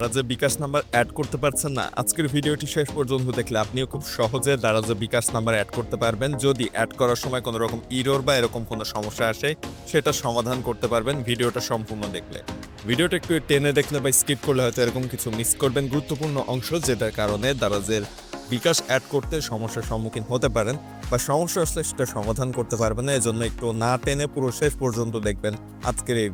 যে বিকাশ number add করতে পারছেন না, আজকের ভিডিওটি শেষ পর্যন্ত দেখলে আপনিও খুব সহজে যে বিকাশ নাম্বার অ্যাড করতে পারবেন। যদি অ্যাড করার সময় কোনো রকম ইরর বা এরকম কোনো সমস্যা আসে, সেটা সমাধান করতে পারবেন ভিডিওটা সম্পূর্ণ দেখলে। ভিডিওটা একটু টেনে দেখলে বা স্কিপ করলে হয়তো এরকম কিছু মিস করবেন গুরুত্বপূর্ণ অংশ, যেটার কারণে দারাজের বিকাশ অ্যাড করতে সমস্যার সম্মুখীন হতে পারেন বা সমস্যা আসলে সেটা সমাধান করতে পারবেন না। এজন্য একটু না টেনে পুরো শেষ পর্যন্ত দেখবেন আজকের এই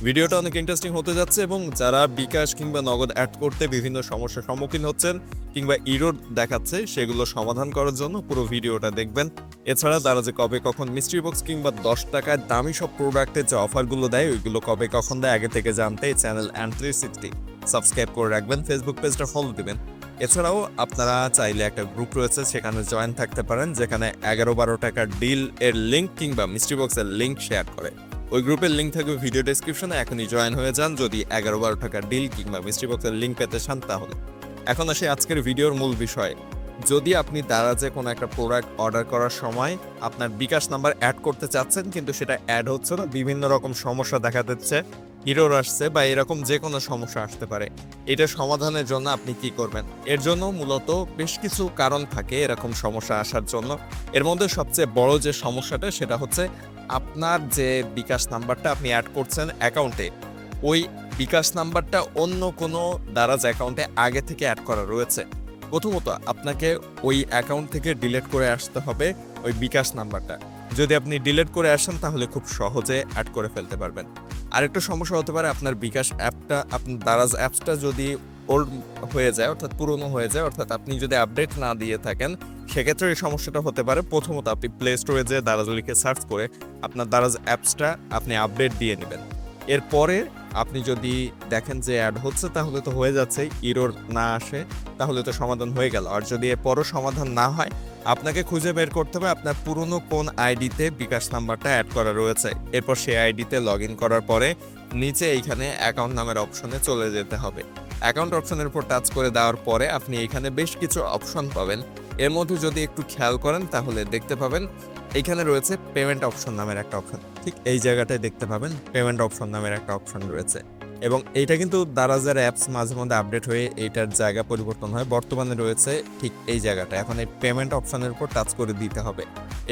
ভিডিওটা অনেক ইন্টারেস্টিং হতে যাচ্ছে। এবং যারা বিকাশ কিংবা নগদ অ্যাড করতে বিভিন্ন সমস্যার সম্মুখীন হচ্ছেন কিংবা ইরর দেখাচ্ছে, সেগুলো সমাধান করার জন্য পুরো ভিডিওটা দেখবেন। এছাড়া তারা যে কবে কখন মিস্ট্রি বক্স কিংবা 10 টাকায় দামি সব প্রোডাক্টের যে অফারগুলো দেয়, ওইগুলো কবে কখন দেয় আগে থেকে জানতে এই চ্যানেল অ্যান্ড360 সাবস্ক্রাইব করে রাখবেন, ফেসবুক পেজটা ফলো দিবেন। এছাড়াও আপনারা চাইলে একটা গ্রুপ রয়েছে, সেখানে জয়েন থাকতে পারেন, যেখানে 11-12 টাকার ডিল এর লিঙ্ক কিংবা মিস্ট্রি বক্সের লিঙ্ক শেয়ার করে। ওই গ্রুপের লিঙ্ক থাকবে ভিডিও ডেসক্রিপশনে, এখনই জয়েন হয়ে যান যদি 11-12 টাকার ডিল কিংবা মিস্ট্রি বক্সের লিঙ্ক পেতে চান তাহলে। এখন আসি আজকের ভিডিওর মূল বিষয়ে। যদি আপনি দারাজে কোনো একটা প্রোডাক্ট অর্ডার করার সময় আপনার বিকাশ নাম্বার অ্যাড করতে চাচ্ছেন কিন্তু সেটা অ্যাড হচ্ছে না, বিভিন্ন রকম সমস্যা দেখা দিচ্ছে, ইরর আসছে বা এরকম যে কোনো সমস্যা আসতে পারে, এটা সমাধানের জন্য আপনি কি করবেন? এর জন্য মূলত বেশ কিছু কারণ থাকে এরকম সমস্যা আসার জন্য। এর মধ্যে সবচেয়ে বড় যে সমস্যাটা সেটা হচ্ছে আপনার যে বিকাশ নাম্বারটা আপনি অ্যাড করছেন অ্যাকাউন্টে, ওই বিকাশ নাম্বারটা অন্য কোনো দারাজ অ্যাকাউন্টে আগে থেকে অ্যাড করা রয়েছে। প্রথমত আপনাকে ওই অ্যাকাউন্ট থেকে ডিলিট করে আসতে হবে ওই বিকাশ নাম্বারটা। যদি আপনি ডিলিট করে আসেন তাহলে খুব সহজে অ্যাড করে ফেলতে পারবেন। আরেকটা সমস্যা হতে পারে, আপনার বিকাশ অ্যাপটা, আপনার দারাজ অ্যাপসটা যদি ওল্ড হয়ে যায়, অর্থাৎ পুরনো হয়ে যায়, অর্থাৎ আপনি যদি আপডেট না দিয়ে থাকেন, সেক্ষেত্রে এই সমস্যাটা হতে পারে। প্রথমত আপনি প্লে স্টোরে যেয়ে দারাজ লিখে সার্চ করে আপনার দারাজ অ্যাপসটা আপনি আপডেট দিয়ে নেবেন। এরপরে আপনি যদি দেখেন যে অ্যাড হচ্ছে তাহলে তো হয়ে যাচ্ছে, ইরর না আসে তাহলে তো সমাধান হয়ে গেল। আর যদি এরপরও সমাধান না হয়, আপনাকে খুঁজে বের করতে হবে আপনার পুরনো কোন আইডিতে বিকাশ নাম্বারটা অ্যাড করা রয়েছে। এরপর সেই আইডিতে লগ ইন করার পরে নিচে এইখানে অ্যাকাউন্ট নামের অপশনে চলে যেতে হবে। অ্যাকাউন্ট অপশনের উপর টাচ করে দেওয়ার পরে আপনি এখানে বেশ কিছু অপশন পাবেন। এর মধ্যে যদি একটু খেয়াল করেন তাহলে দেখতে পাবেন এইখানে রয়েছে পেমেন্ট অপশন নামের একটা অপশন। ঠিক এই জায়গাটায় দেখতে পাবেন পেমেন্ট অপশন নামের একটা অপশন রয়েছে, এবং এইটা কিন্তু দারাজের অ্যাপস মাঝে মধ্যে আপডেট হয়ে এইটার জায়গা পরিবর্তন হয়। বর্তমানে রয়েছে ঠিক এই জায়গাটা। এখন এই পেমেন্ট অপশনের উপর টাচ করে দিতে হবে।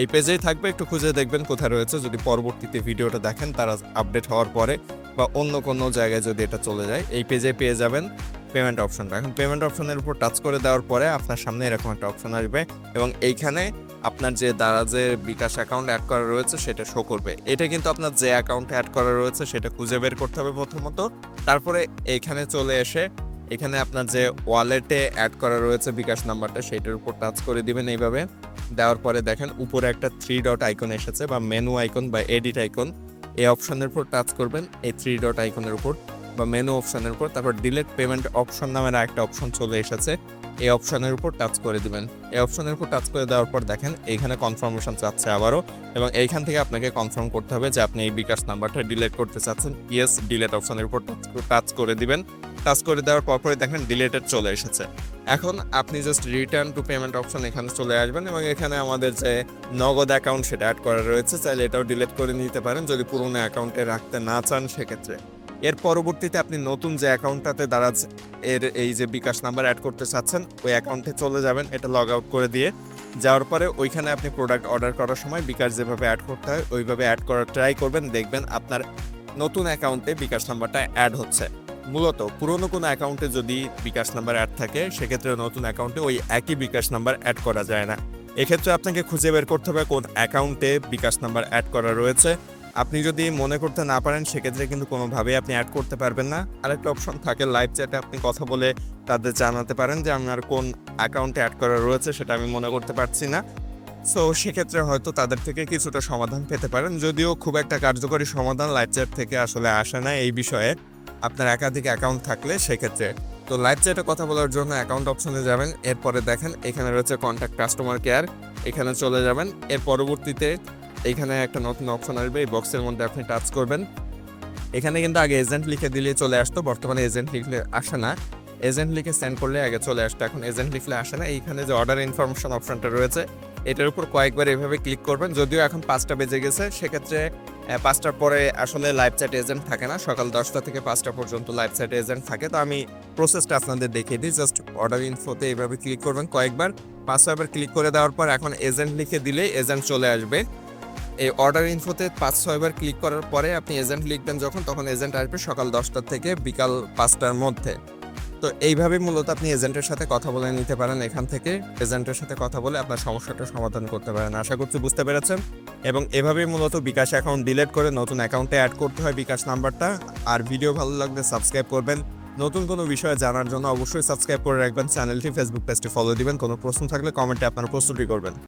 এই পেজেই থাকবে, একটু খুঁজে দেখবেন কোথায় রয়েছে। যদি পরবর্তীতে ভিডিওটা দেখেন তারা আপডেট হওয়ার পরে বা অন্য কোনো জায়গায় যদি এটা চলে যায়, এই পেজে পেয়ে যাবেন পেমেন্ট অপশনটা। এখন পেমেন্ট অপশনের উপর টাচ করে দেওয়ার পরে আপনার সামনে এরকম একটা অপশন আসবে, এবং এইখানে আপনার যে দারাজের বিকাশ অ্যাকাউন্ট অ্যাড করা রয়েছে সেটা শো করবে। এটা কিন্তু আপনার যে অ্যাকাউন্টে অ্যাড করা রয়েছে সেটা খুঁজে বের করতে হবে প্রথমত। তারপরে এইখানে চলে এসে এখানে আপনার যে ওয়ালেটে অ্যাড করা রয়েছে বিকাশ নাম্বারটা, সেটার উপর টাচ করে দিবেন। এইভাবে দেওয়ার পরে দেখেন উপরে একটা 3 ডট আইকন এসেছে বা মেনু আইকন বা এডিট আইকন। এই অপশনের উপর টাচ করবেন, এই 3 ডট আইকনের উপর বা মেনু অপশনের উপর। তারপর ডিলিট পেমেন্ট অপশন নামের একটা অপশন চলে এসেছে, এই অপশনের উপর টাচ করে দিবেন। এই অপশনের উপর টাচ করে দেওয়ার পর দেখেন এইখানে কনফার্মেশন চাচ্ছে আবারও, এবং এইখান থেকে আপনাকে কনফার্ম করতে হবে যে আপনি এই বিকাশ নাম্বারটা ডিলিট করতে চাচ্ছেন। ইয়েস, ডিলিট অপশনের উপর টাচ করে দিবেন। টাচ করে দেওয়ার পরপরই দেখেন ডিলিটেড চলে এসেছে। এখন আপনি just return to payment option এখানে চলে আসবেন, এবং এখানে আমাদের যে নগদ অ্যাকাউন্ট সেটা অ্যাড করা রয়েছে, চাইলে এটাও ডিলিট করে নিতে পারেন যদি পুরোনো অ্যাকাউন্টে রাখতে না চান সেক্ষেত্রে। এর পরবর্তীতে আপনি নতুন যে অ্যাকাউন্টটাতে দারাজ এর এই যে বিকাশ নাম্বার অ্যাড করতে চাচ্ছেন ওই অ্যাকাউন্টে চলে যাবেন। এটা লগ আউট করে দিয়ে যাওয়ার পরে ওইখানে আপনি প্রোডাক্ট অর্ডার করার সময় বিকাশ যেভাবে অ্যাড করতে হয় ওইভাবে অ্যাড করার ট্রাই করবেন। দেখবেন আপনার নতুন অ্যাকাউন্টে বিকাশ নাম্বারটা অ্যাড হচ্ছে। মূলত পুরনো কোনো অ্যাকাউন্টে যদি বিকাশ নাম্বার অ্যাড থাকে, সেক্ষেত্রে নতুন অ্যাকাউন্টে ওই একই বিকাশ নাম্বার অ্যাড করা যায় না। এক্ষেত্রে আপনাকে খুঁজে বের করতে হবে কোন অ্যাকাউন্টে বিকাশ নাম্বার অ্যাড করা রয়েছে। আপনি যদি মনে করতে না পারেন সেক্ষেত্রে কিন্তু কোনোভাবেই আপনি অ্যাড করতে পারবেন না। আরেকটা অপশন থাকে লাইভ চ্যাটে, আপনি কথা বলে তাদের জানাতে পারেন যে আমার কোন অ্যাকাউন্টে অ্যাড করা রয়েছে সেটা আমি মনে করতে পারছি না। সো সেক্ষেত্রে হয়তো তাদের থেকে কিছুটা সমাধান পেতে পারেন, যদিও খুব একটা কার্যকরী সমাধান লাইভ চ্যাট থেকে আসলে আসে না এই বিষয়ে আপনার একাধিক অ্যাকাউন্ট থাকলে সেক্ষেত্রে। তো লাইভ চ্যাটে কথা বলার জন্য অ্যাকাউন্ট অপশনে যাবেন, এরপরে দেখেন এখানে রয়েছে কন্ট্যাক্ট কাস্টমার কেয়ার, এখানে চলে যাবেন। এর পরবর্তীতে এইখানে একটা নতুন অপশন আসবে, এই বক্সের মধ্যে আপনি টাচ করবেন। এখানে কিন্তু আগে এজেন্ট লিখে দিলে চলে আসতো, বর্তমানে এজেন্ট লিখলে আসে না। এজেন্ট লিখে সেন্ড করলে আগে চলে আসতো, এখন এজেন্ট লিখলে আসে না। এইখানে যে অর্ডার ইনফরমেশন অপশনটা রয়েছে এটার উপর কয়েকবার এভাবে ক্লিক করবেন। যদিও এখন 5টা বেজে গেছে, সেক্ষেত্রে 5টার পরে আসলে লাইভ চ্যাট এজেন্ট থাকে না। সকাল 10টা থেকে 5টা পর্যন্ত লাইভ চ্যাট এজেন্ট থাকে। তো আমি প্রসেসটা আপনাদের দেখিয়ে দিই। জাস্ট অর্ডার ইনফোতে এইভাবে ক্লিক করবেন কয়েকবার, 5-6বার ক্লিক করে দেওয়ার পর এখন এজেন্ট লিখে দিলেই এজেন্ট চলে আসবে। এই অর্ডার ইনফোতে 5-6বার ক্লিক করার পরে আপনি এজেন্ট লিখবেন যখন, তখন এজেন্ট আসবে সকাল 10টা থেকে বিকাল 5টার মধ্যে। তো এইভাবে মূলত আপনি এজেন্টের সাথে কথা বলে নিতে পারেন, এখান থেকে এজেন্টের সাথে কথা বলে আপনার সমস্যাটা সমাধান করতে পারেন। আশা করছি বুঝতে পেরেছেন। এবং এভাবেই মূলত বিকাশ অ্যাকাউন্ট ডিলিট করে নতুন অ্যাকাউন্টে অ্যাড করতে হয় বিকাশ নাম্বারটা। আর ভিডিও ভালো লাগলে সাবস্ক্রাইব করবেন। নতুন কোনো বিষয়ে জানার জন্য অবশ্যই সাবস্ক্রাইব করে রাখবেন চ্যানেলটি, ফেসবুক পেজটি ফলো দিবেন। কোনো প্রশ্ন থাকলে কমেন্টে আপনার প্রশ্নটি করবেন।